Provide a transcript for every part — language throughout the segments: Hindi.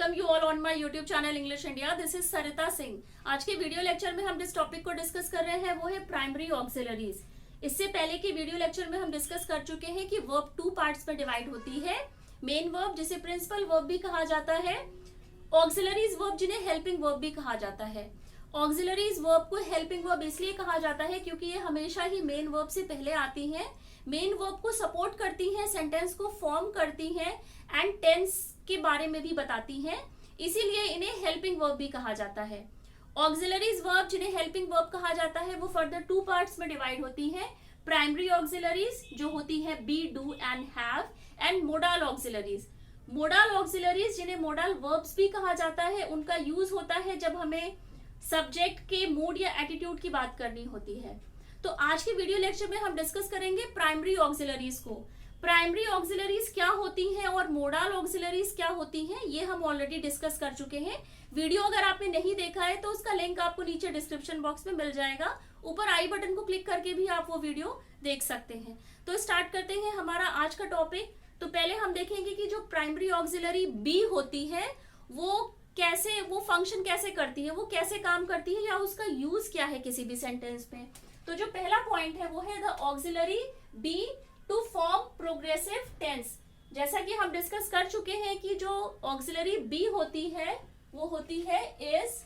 Welcome you all on my YouTube channel English India. This is Sarita Singh. आज के वीडियो लेक्चर में हम जिस टॉपिक को डिस्कस कर रहे हैं वो है प्राइमरी ऑक्सिलरीज। इससे पहले के वीडियो लेक्चर में हम डिस्कस कर चुके हैं कि वर्ब टू पार्ट्स में डिवाइड होती है। मेन वर्ब जिसे प्रिंसिपल वर्ब भी कहा जाता है, ऑक्सिलरीज वर्ब जिन्हें हेल्पिंग वर्ब भी कहा जाता है। ऑक्सिलरीज वर्ब को हेल्पिंग वर्ब इसलिए कहा जाता है क्योंकि ये हमेशा ही मेन वर्ब से पहले आती हैं, मेन वर्ब को सपोर्ट करती हैं, सेंटेंस को फॉर्म करती हैं एंड टेंस के बारे में भी बताती हैं, इसीलिए इन्हें हेल्पिंग वर्ब भी कहा जाता है। ऑक्सिलरीज वर्ब जिन्हें हेल्पिंग वर्ब कहा जाता है वो फर्दर टू पार्ट्स में डिवाइड होती हैं। प्राइमरी ऑक्सिलरीज जो होती है be, do and have, and modal auxiliaries. Modal auxiliaries जिन्हें मोडाल वर्ब्स भी कहा जाता है, उनका यूज होता है जब हमें सब्जेक्ट के मूड या एटीट्यूड की बात करनी होती है। तो आज के वीडियो लेक्चर में हम डिस्कस करेंगे प्राइमरी ऑक्सिलरीज को। प्राइमरी ऑक्सिलरीज क्या होती हैं और मोडाल ऑक्सिलरीज क्या होती हैं, ये हम ऑलरेडी डिस्कस कर चुके हैं। वीडियो अगर आपने नहीं देखा है तो उसका लिंक आपको नीचे डिस्क्रिप्शन बॉक्स में मिल जाएगा। ऊपर आई बटन को क्लिक करके भी आप वो वीडियो देख सकते हैं। तो स्टार्ट करते हैं हमारा आज का टॉपिक। तो पहले हम देखेंगे कि जो प्राइमरी ऑक्सिलरी बी होती है वो फंक्शन कैसे करती है, वो कैसे काम करती है, या उसका यूज क्या है किसी भी सेंटेंस में। तो जो पहला पॉइंट है वो है the auxiliary be to form progressive tense. जैसा कि हम डिस्कस कर चुके हैं कि जो ऑक्सिलरी बी होती है वो होती है इज,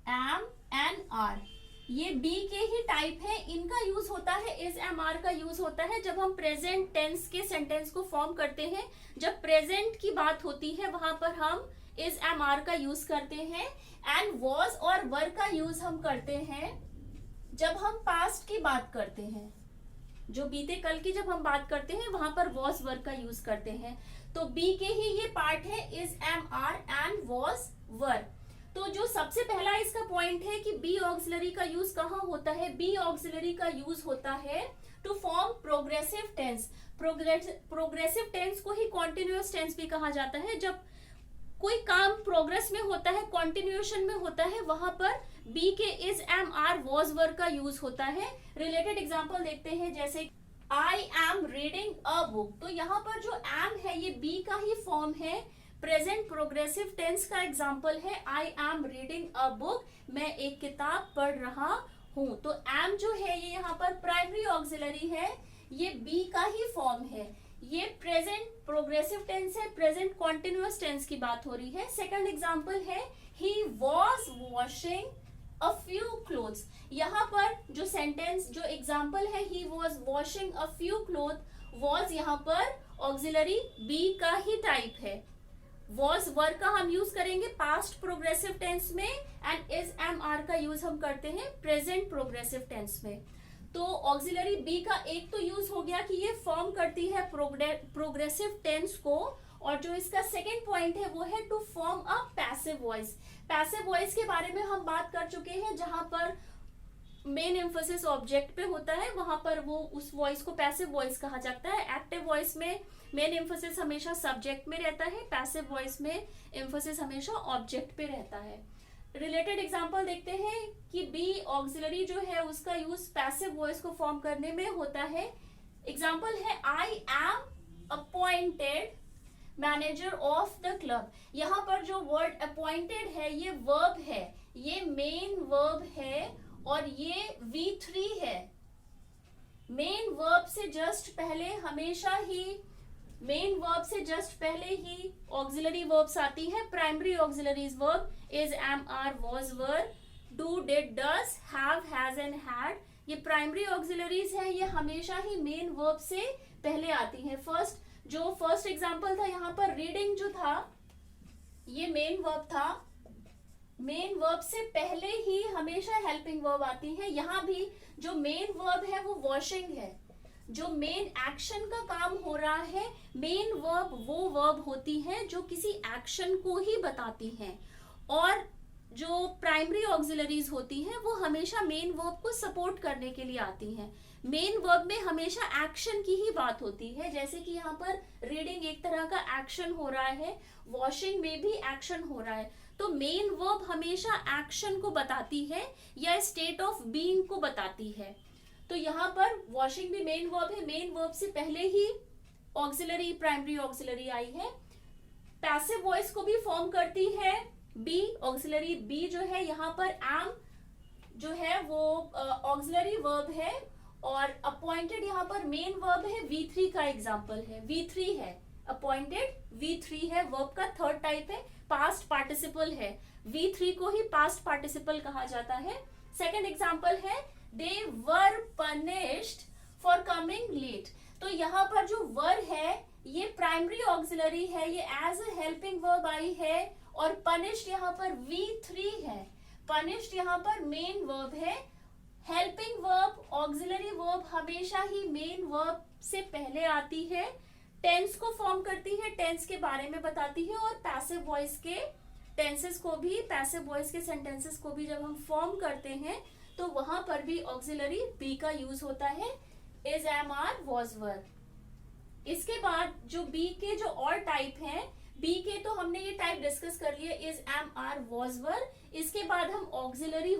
एम एंड आर। ये बी के ही टाइप है। इनका यूज होता है, इज एम आर का यूज होता है जब हम प्रेजेंट टेंस के सेंटेंस को फॉर्म करते हैं। जब प्रेजेंट की बात होती है वहां पर हम इज एम आर का यूज करते हैं। एंड वॉज और वर का यूज हम करते हैं जब हम पास्ट की बात करते हैं। जो बीते कल की जब हम बात करते हैं वहां पर वॉज वर का यूज करते हैं। तो बी के ही ये पार्ट है is am are and was were. तो जो सबसे पहला इसका पॉइंट है कि बी ऑक्सिलरी का यूज कहाँ होता है। बी ऑक्सिलरी का यूज होता है to form progressive tense. Progressive tense को ही कॉन्टिन्यूअस टेंस भी कहा जाता है। जब कोई काम प्रोग्रेस में होता है, कॉन्टिन्यूएशन में होता है, वहां पर बी के is am are was were का यूज होता है। रिलेटेड एग्जाम्पल देखते हैं, जैसे I am reading a book. तो यहाँ पर जो एम है ये बी का ही फॉर्म है। प्रेजेंट प्रोग्रेसिव टेंस का एग्जाम्पल है I am reading a book, मैं एक किताब पढ़ रहा हूं। तो एम जो है ये यहाँ पर प्राइमरी ऑक्सिलरी है, ये बी का ही फॉर्म है। ये प्रेजेंट प्रोग्रेसिव टेंस है, प्रेजेंट कॉन्टिन्यूअस टेंस की बात हो रही है। सेकंड एग्जांपल है he was washing a few clothes. यहाँ पर जो सेंटेंस, जो एग्जांपल है he was washing a few cloth, was यहाँ पर ऑक्सिलरी बी का ही टाइप है। वॉज वर्ब का हम यूज करेंगे पास्ट प्रोग्रेसिव टेंस में, एंड इज एम आर का यूज हम करते हैं प्रेजेंट प्रोग्रेसिव टेंस में। तो ऑक्सिलरी बी का एक तो यूज हो गया कि ये फॉर्म करती है प्रोग्रेसिव टेंस को, और जो इसका सेकेंड पॉइंट है वो है to form a passive voice. Passive voice के बारे में हम बात कर चुके हैं, जहां पर मेन एम्फोसिस ऑब्जेक्ट पे होता है, वहां पर वो उस वॉइस को पैसिव वॉइस कहा जाता है। एक्टिव वॉइस में मेन एम्फोसिस हमेशा सब्जेक्ट में रहता है, पैसिव वॉइस में एम्फोसिस हमेशा ऑब्जेक्ट पे रहता है। रिलेटेड एग्जांपल देखते हैं कि बी ऑक्सिलरी जो है उसका यूज पैसिव वॉइस को फॉर्म करने में होता है। एग्जांपल है I M appointed manager of the club. यहाँ पर जो वर्ड अपॉइंटेड है ये वर्ब है, ये मेन वर्ब है और ये V3 है। मेन वर्ब से जस्ट पहले हमेशा ही ऑक्सिलरी वर्ब्स आती है। Primary auxiliaries verb is am are was were, do did does have has and had. ये प्राइमरी ऑक्सिलरीज है, ये हमेशा ही मेन वर्ब से पहले आती है। फर्स्ट एग्जांपल था यहाँ पर रीडिंग जो था ये मेन वर्ब था। मेन वर्ब से पहले ही हमेशा हेल्पिंग वर्ब आती है। यहाँ भी जो मेन वर्ब है वो वॉशिंग है। जो मेन एक्शन का काम हो रहा है, मेन वर्ब वो वर्ब होती है जो किसी एक्शन को ही बताती हैं। और जो प्राइमरी ऑक्सिलरीज होती हैं वो हमेशा मेन वर्ब को सपोर्ट करने के लिए आती हैं। मेन वर्ब में हमेशा एक्शन की ही बात होती है, जैसे कि यहाँ पर रीडिंग एक तरह का एक्शन हो रहा है, वॉशिंग में भी एक्शन हो रहा है। तो मेन वर्ब हमेशा एक्शन को बताती है या स्टेट ऑफ बीइंग को बताती है। तो यहाँ पर वॉशिंग भी मेन वर्ब है, मेन वर्ब से पहले ही ऑक्सिलरी प्राइमरी ऑक्सिलरी आई है। पैसिव वॉइस को भी फॉर्म करती है बी, ऑक्सिलरी बी जो है यहाँ पर एम जो है वो ऑक्सिलरी वर्ब है, और अपॉइंटेड यहाँ पर मेन वर्ब है, V3 का एग्जाम्पल है, V3 है अपॉइंटेड, V3 है, वर्ब का थर्ड टाइप है, पास्ट पार्टिसिपल है, V3 को ही पास्ट पार्टिसिपल कहा जाता है। सेकेंड एग्जाम्पल है दे were punished for coming late. तो यहाँ पर जो वर है ये प्राइमरी ऑक्सिलरी है, ये एज अ हेल्पिंग वर्ब आई है, और पनिश्ड यहाँ पर V3 है, पनिश्ड यहाँ पर मेन वर्ब है। हेल्पिंग वर्ब ऑक्सिलरी वर्ब हमेशा ही मेन वर्ब से पहले आती है, टेंस को फॉर्म करती है, टेंस के बारे में बताती है, और पैसिव वॉइस के टेंसेस को भी, पैसिव वॉइस के सेंटेंसेस को भी जब हम फॉर्म करते हैं तो वहां पर भी ऑक्सिलरी बी का यूज होता है, इज, एम, आर, वॉज, वर। इसके बाद जो बी के जो और टाइप हैं, बी के तो हमने ये टाइप डिस्कस कर लिए, इज, एम, आर, वॉज, वर। इसके बाद हम ऑक्सिलरी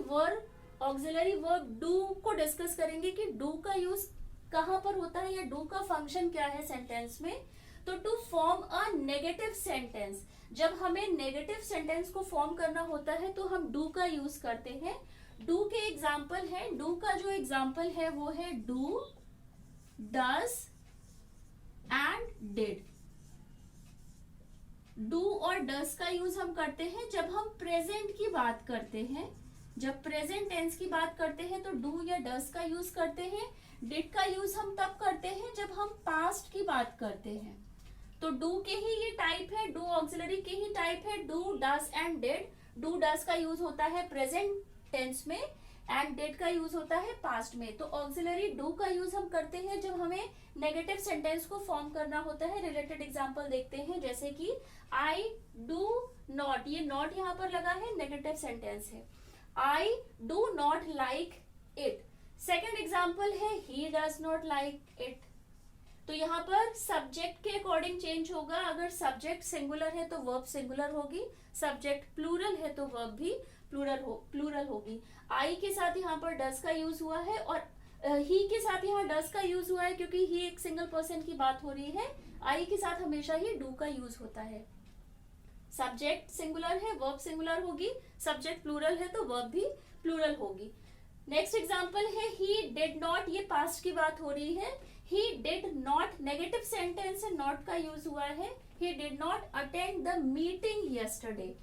वर्ब डू को डिस्कस करेंगे कि डू का यूज कहां पर होता है या डू का फंक्शन क्या है सेंटेंस में। तो to form a negative sentence, जब हमें नेगेटिव सेंटेंस को फॉर्म करना होता है तो हम डू का यूज करते हैं। डू के एग्जाम्पल है, डू का जो एग्जाम्पल है वो है do, does and did. Do और डज का यूज हम करते हैं जब हम प्रेजेंट की बात करते हैं, जब प्रेजेंट टेंस की बात करते हैं तो डू या डज का यूज करते हैं। डिड का यूज हम तब करते हैं जब हम पास्ट की बात करते हैं। तो डू के ही ये टाइप है, डू ऑक्सिलरी के ही टाइप है, do, does and did. Do does का यूज होता है प्रेजेंट टेंस में, एंड डिड का यूज होता है पास्ट में। तो ऑक्सिलरी डू का यूज हम करते हैं जब हमें नेगेटिव सेंटेंस को फॉर्म करना होता है। रिलेटेड एग्जांपल देखते हैं, जैसे कि आई डू नॉट, ये नॉट यहाँ पर लगा है, नेगेटिव सेंटेंस है। I do not like it. Second example है he does not like it. तो यहाँ पर सब्जेक्ट के अकॉर्डिंग चेंज होगा, अगर सब्जेक्ट सिंगुलर है तो वर्ब सिंगुलर होगी, सब्जेक्ट प्लूरल है तो वर्ब भी प्लूरल होगी। आई के साथ यहाँ पर डज का यूज हुआ है, और ही के साथ यहाँ डज का यूज हुआ है क्योंकि ही एक सिंगल पर्सन की बात हो रही है। आई के साथ हमेशा ही डू का यूज होता है। सब्जेक्ट सिंगुलर है, वर्ब सिंगुलर होगी, सब्जेक्ट प्लूरल है तो वर्ब भी प्लूरल होगी। नेक्स्ट एग्जाम्पल है ही डिड नॉट, ये पास्ट की बात हो रही है। He did not, negative sentence है, नॉट का यूज हुआ है। He did not attend the meeting yesterday.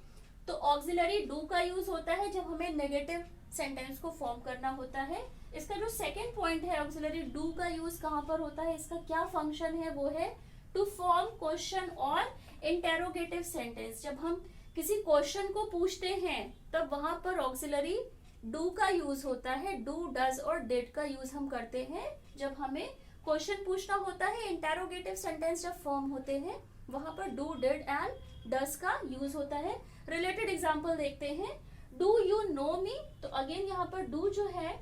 तो ऑक्सिलरी डू का यूज होता है जब हमें नेगेटिव सेंटेंस को फॉर्म करना होता है। इसका जो सेकेंड पॉइंट है, ऑक्सिलरी डू का यूज कहां पर होता है, इसका क्या फंक्शन है, वो है टू फॉर्म क्वेश्चन और इंटेरोगेटिव सेंटेंस। जब हम किसी क्वेश्चन को पूछते हैं तब वहां पर ऑक्सिलरी डू का यूज होता है। डू, डज और डिड का यूज हम करते हैं जब हमें क्वेश्चन पूछना होता है। इंटेरोगेटिव सेंटेंस जब फॉर्म होते हैं वहां पर डू, डिड एंड डज का यूज होता है। रिलेटेड एग्जाम्पल देखते हैं, डू यू नो मी। तो अगेन यहाँ पर डू जो है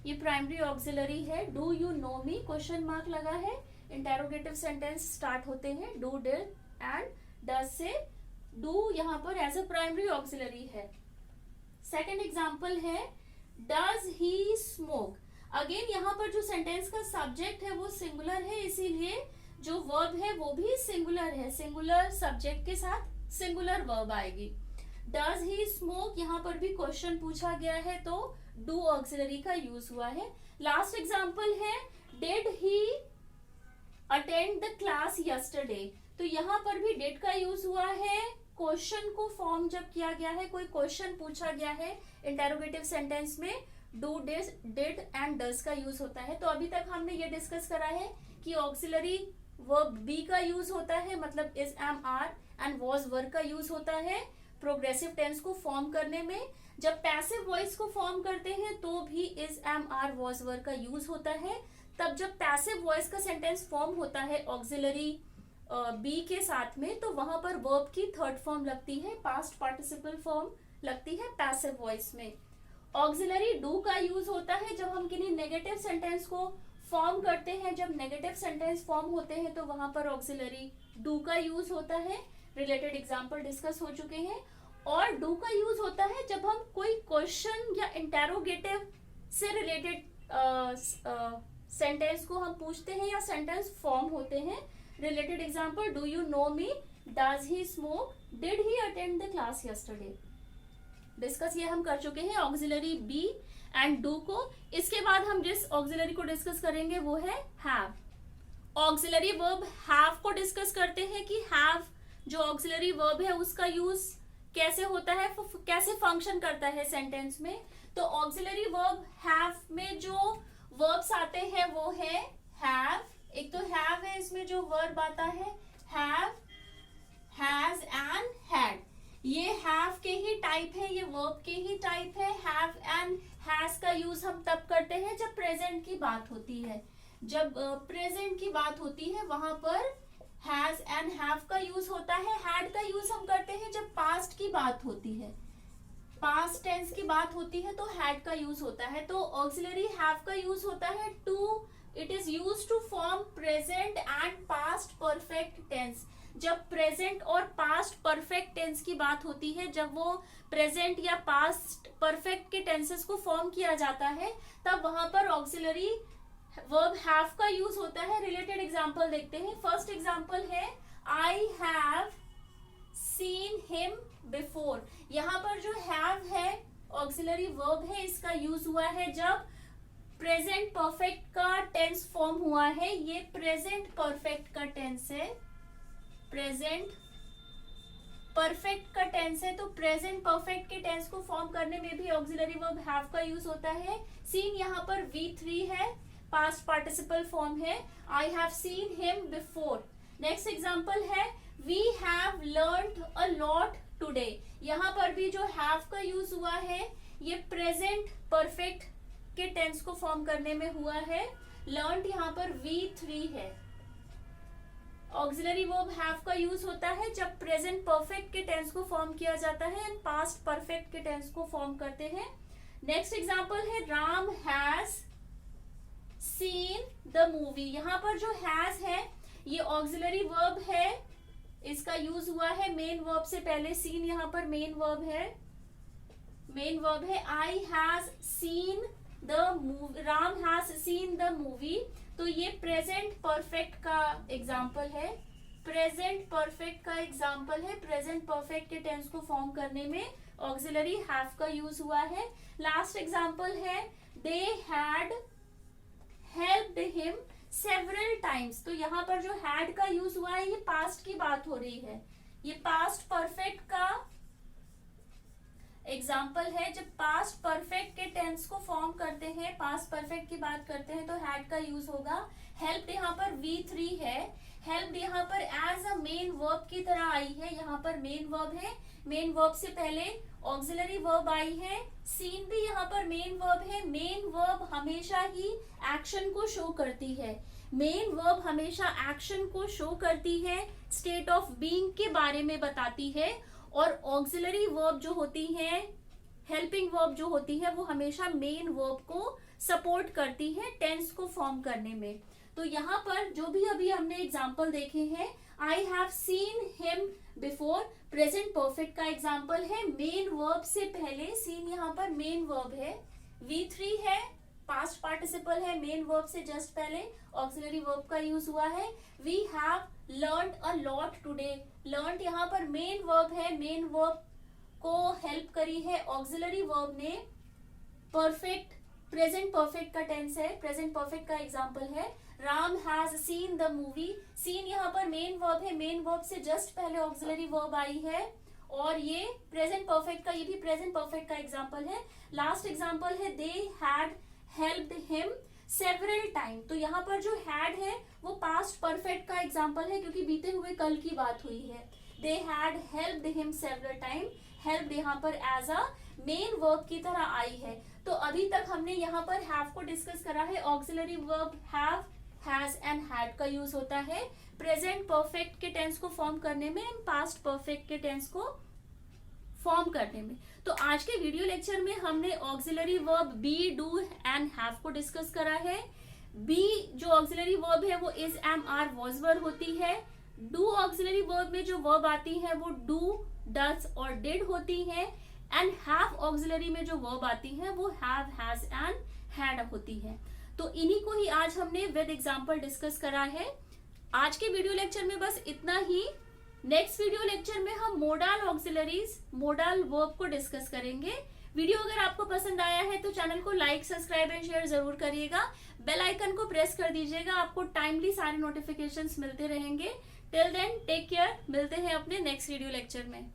ये प्राइमरी ऑक्सिलरी है, do you know me, question mark लगा है, इंटेरोगेटिव सेंटेंस स्टार्ट होते हैं डू, डिड एंड डज से। डू यहाँ पर एज अ प्राइमरी ऑक्सिलरी है। सेकेंड एग्जाम्पल है डज ही स्मोक। अगेन यहाँ पर जो सेंटेंस का सब्जेक्ट है वो सिंगुलर है, इसीलिए जो वर्ब है वो भी सिंगुलर है, सिंगुलर सब्जेक्ट के साथ सिंगुलर वर्ब आएगी। डज ही स्मोक, यहाँ पर भी क्वेश्चन पूछा गया है तो डू ऑक्सिलरी का यूज हुआ है। लास्ट एग्जाम्पल है did he attend the class yesterday. तो यहाँ पर भी डिड का यूज हुआ है, क्वेश्चन को फॉर्म जब किया गया है, कोई क्वेश्चन पूछा गया है इंटेरोगेटिव सेंटेंस में, डू, डिड एंड डज का यूज होता है। तो अभी तक हमने ये डिस्कस करा है कि ऑक्सिलरी वर्ब बी का यूज होता है, मतलब is, am, are and was, were का यूज होता है प्रोग्रेसिव टेंस को फॉर्म करने में। जब पैसिव वॉइस को फॉर्म करते हैं तो भी is, am, are, was, were का यूज होता है। तब जब पैसिव वॉइस का सेंटेंस फॉर्म होता है ऑक्सिलरी बी के साथ में, तो वहां पर वर्ब की थर्ड फॉर्म लगती है, पास्ट पार्टिसिपल फॉर्म लगती है पैसिव वॉइस में। ऑक्सिलरी डू का यूज होता है जब हम किन्हीं नेगेटिव सेंटेंस को फॉर्म करते हैं। जब नेगेटिव सेंटेंस फॉर्म होते हैं तो वहां पर ऑक्सिलरी डू का यूज होता है। रिलेटेड एग्जाम्पल डिस्कस हो चुके हैं। और डू का यूज होता है जब हम कोई क्वेश्चन या इंटेरोगेटिव से रिलेटेड सेंटेंस को हम पूछते हैं या सेंटेंस फॉर्म होते हैं। Related example, do you know me, does he smoke, did he attend the class yesterday. Discuss ये हम कर चुके हैं ऑक्सिलरी बी एंड डू को। इसके बाद हम जिस ऑक्सिलरी को डिस्कस करेंगे वो है हैव। ऑक्सिलरी वर्ब हैव को डिस्कस करते हैं कि हैव जो ऑक्सिलरी वर्ब है उसका यूज कैसे होता है, कैसे फंक्शन करता है सेंटेंस में। तो ऑक्सिलरी वर्ब हैव में जो वर्ब्स आते हैं वो है हैव, एक तो हैव है, इसमें जो वर्ब आता है हैव, हैज एंड हैड। ये हैव के ही टाइप है, ये वर्ब के ही टाइप है। हैव एंड हैज का यूज हम तब करते हैं जब प्रेजेंट की बात होती है। जब प्रेजेंट की बात होती है वहां पर हैज एंड हैव का यूज होता है। हैड का यूज हम करते हैं जब पास्ट की बात होती है, पास्ट टेंस की बात होती है तो हैड का यूज होता है। तो ऑक्सिलरी हैव का यूज होता है to, it is used to form present and past perfect tense. जब प्रेजेंट और पास्ट परफेक्ट टेंस की बात होती है, जब वो प्रेजेंट या पास्ट परफेक्ट के टेंसेस को फॉर्म किया जाता है, तब वहां पर ऑक्सिलरी वर्ब हैव का यूज होता है। रिलेटेड एग्जांपल देखते हैं। फर्स्ट एग्जांपल है I have seen him before. यहाँ पर जो हैव है ऑक्सिलरी वर्ब है, इसका यूज हुआ है जब प्रेजेंट परफेक्ट का टेंस फॉर्म हुआ है। ये प्रेजेंट परफेक्ट का टेंस है, प्रेजेंट परफेक्ट का टेंस है। तो प्रेजेंट परफेक्ट के टेंस को फॉर्म करने में भी ऑक्सिलरी वर्ब हैव का यूज होता है। सीन यहाँ पर V3 है, पास्ट पार्टिसिपल फॉर्म है। I have seen him before. Next example है we have learned a lot today. यहाँ पर भी जो हैव का यूज हुआ है ये प्रेजेंट परफेक्ट के टेंस को फॉर्म करने में हुआ है। लर्न्ड यहाँ पर V3 है। ऑक्सिलरी वर्ब हैव का यूज होता है जब प्रेजेंट परफेक्ट के टेंस को फॉर्म किया जाता है एंड पास्ट परफेक्ट के टेंस को फॉर्म करते हैं। नेक्स्ट एग्जांपल है Ram has seen the movie. यहाँ पर जो हैज है ये ऑक्सिलरी वर्ब है, इसका यूज हुआ है मेन वर्ब से पहले। सीन यहाँ पर मेन वर्ब है, मेन वर्ब है। I has seen the movie, Ram has seen the movie. तो ये प्रेजेंट परफेक्ट का एग्जाम्पल है, प्रेजेंट परफेक्ट का एग्जाम्पल है। प्रेजेंट परफेक्ट के टेंस को फॉर्म करने में ऑक्सिलरी हैव का यूज हुआ है। लास्ट एग्जाम्पल है they had helped him several times. तो यहाँ पर जो हैड का यूज हुआ है ये पास्ट की बात हो रही है, ये पास्ट परफेक्ट का एग्जाम्पल है। जब पास्ट परफेक्ट के टेंस को फॉर्म करते हैं, पास्ट परफेक्ट की बात करते हैं तो हैड का यूज होगा। हेल्प यहाँ पर V3 है। हेल्प यहाँ पर एज अ मेन वर्ब की तरह आई है, यहाँ पर मेन वर्ब है। मेन वर्ब से पहले ऑक्सिलरी वर्ब आई है। सीन भी यहाँ पर मेन वर्ब है। मेन वर्ब हमेशा ही एक्शन को शो करती है, मेन वर्ब हमेशा एक्शन को शो करती है, स्टेट ऑफ बीइंग के बारे में बताती है। और ऑक्सिलरी वर्ब जो होती है, हेल्पिंग वर्ब जो होती है, वो हमेशा मेन वर्ब को सपोर्ट करती है टेंस को फॉर्म करने में। तो यहाँ पर जो भी अभी हमने एग्जाम्पल देखे हैं, आई have seen him before present perfect का एग्जाम्पल है। मेन वर्ब से पहले, सीन यहाँ पर मेन वर्ब है, V3 है, पास्ट पार्टिसिपल है, मेन वर्ब से जस्ट पहले ऑक्सिलरी वर्ब का यूज हुआ है। We have learned a lot today. Learned यहाँ पर मेन वर्ब है, मेन वर्ब को हेल्प करी है ऑक्सिलरी वर्ब ने। परफेक्ट प्रेजेंट परफेक्ट का टेंस है, प्रेजेंट परफेक्ट का एग्जांपल है Ram has seen the movie. Seen यहाँ पर मेन वर्ब है, मेन वर्ब से जस्ट पहले ऑक्सिलरी वर्ब आई है और ये प्रेजेंट परफेक्ट का, ये भी प्रेजेंट परफेक्ट का एग्जांपल है। लास्ट एग्जांपल है they had helped him several time. तो यहाँ पर जो हैड है वो पास्ट परफेक्ट का एग्जांपल है क्योंकि बीते हुए कल की बात हुई है। They had helped him several time. Help यहाँ पर एज अ मेन वर्ब की तरह आई है। तो अभी तक हमने यहाँ पर हैव को डिस्कस करा है। Auxiliary verb have, has and had का यूज होता है प्रेजेंट परफेक्ट के टेंस को फॉर्म करने में एंड पास्ट परफेक्ट के टेंस को फॉर्म करने में। तो आज के वीडियो लेक्चर में हमने auxiliary verb be, do and have को डिस्कस करा है। बी जो ऑक्सिलरी वर्ब है वो is, am, are, was verb होती है। डू ऑक्सिलरी वर्ब में जो वर्ब आती है वो डू, डज और डिड होती है। एंड हैव ऑक्सिलरी में जो वर्ब आती है वो हैव, हैज एंड हैड होती है। तो इन्हीं को ही आज हमने विद एग्जांपल डिस्कस करा है। आज के वीडियो लेक्चर में बस इतना ही। नेक्स्ट वीडियो लेक्चर में हम मोडाल ऑक्सिलरीज, मोडाल वर्ब को डिस्कस करेंगे। वीडियो अगर आपको पसंद आया है तो चैनल को लाइक, सब्सक्राइब एंड शेयर जरूर करिएगा। बेल आइकन को प्रेस कर दीजिएगा, आपको टाइमली सारे नोटिफिकेशंस मिलते रहेंगे। टिल देन टेक केयर, मिलते हैं अपने नेक्स्ट वीडियो लेक्चर में।